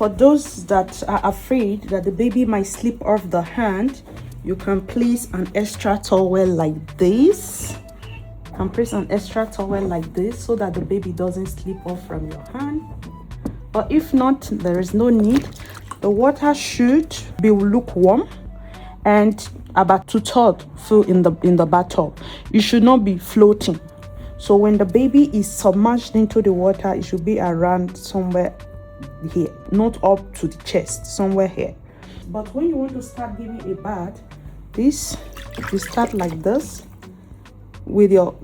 For those that are afraid that the baby might slip off the hand, you can place an extra towel like this. You can place an extra towel like this so that the baby doesn't slip off from your hand. But if not, there is no need. The water should be lukewarm and about 2/3 fill in the bathtub. It should not be floating. So when the baby is submerged into the water, it should be around somewhere here, not up to the chest, somewhere here. But when you want to start giving a bath, you start like this with your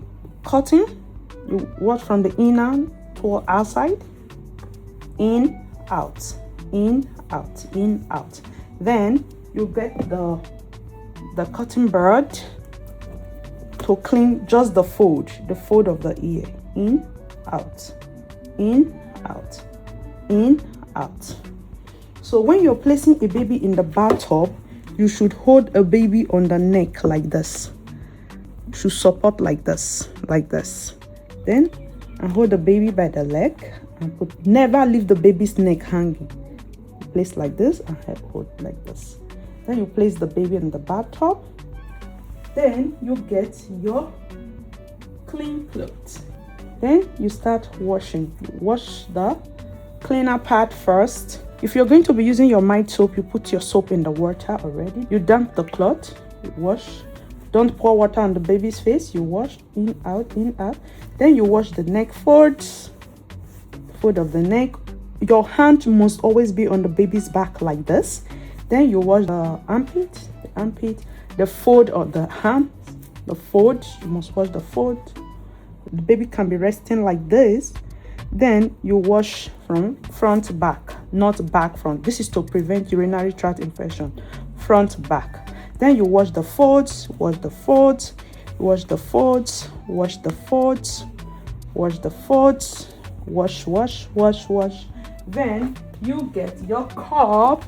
cotton. You wash from the inner to outside, in, out, in, out, in, out. Then you get the cotton bud to clean just the fold of the ear. In, out, in, out, in, out. So when you're placing a baby in the bathtub, you should hold a baby on the neck like this. You should support like this. Then and hold the baby by the leg and never leave the baby's neck hanging. Place like this and hold like this. Then you place the baby in the bathtub. Then you get your clean clothes. Then you start washing. You wash the cleaner part first. If you're going to be using your mild soap, you put your soap in the water already. You damp the cloth, you wash. Don't pour water on the baby's face. You wash in, out, in, out. Then you wash the neck folds, fold of the neck. Your hand must always be on the baby's back like this. Then you wash the armpit, the fold of the hand, the fold. You must wash the fold. The baby can be resting like this. Then you wash from front back, not back front. This is to prevent urinary tract infection. Front back. Then you wash the folds, wash the folds, wash the folds, wash the folds, wash the folds, wash, wash, wash, wash. Then you get your cup.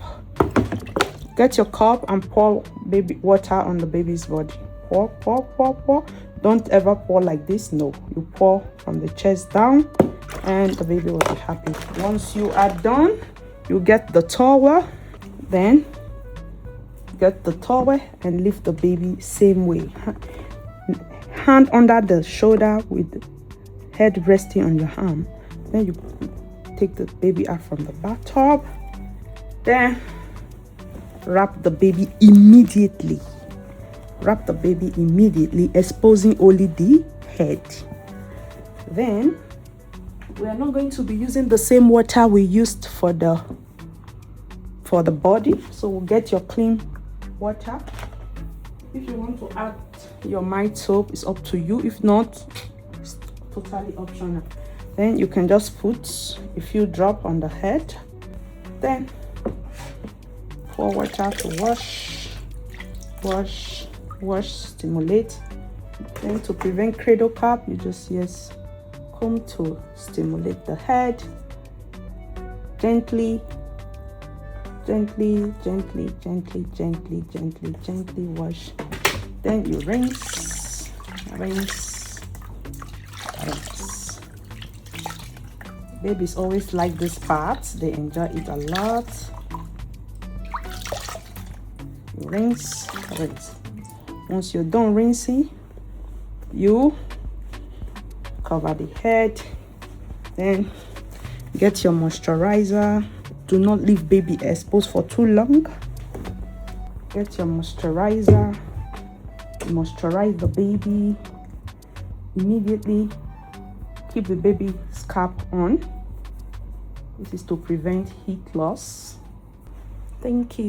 Get your cup and pour baby water on the baby's body. Pour, pour, pour, pour. Don't ever pour like this. No, you pour from the chest down and the baby will be happy. Once you are done, you get the towel. Then get the towel and lift the baby same way. Hand under the shoulder with the head resting on your arm. Then you take the baby out from the bathtub. Then wrap the baby immediately. Wrap the baby immediately, exposing only the head. Then we are not going to be using the same water we used for the body, so we'll get your clean water. If you want to add your mild soap, it's up to you. If not, it's totally optional. Then you can just put a few drops on the head. Then pour water to wash, wash, wash, stimulate. Then to prevent cradle cap, you just use comb to stimulate the head. Gently, gently, gently, gently, gently, gently, gently wash. Then you rinse, rinse, rinse. Babies always like this part. They enjoy it a lot. You rinse, rinse. Once you're done rinsing, you cover the head. Then get your moisturizer. Do not leave baby exposed for too long. Get your moisturizer. Moisturize the baby immediately. Keep the baby scalp on. This is to prevent heat loss. Thank you.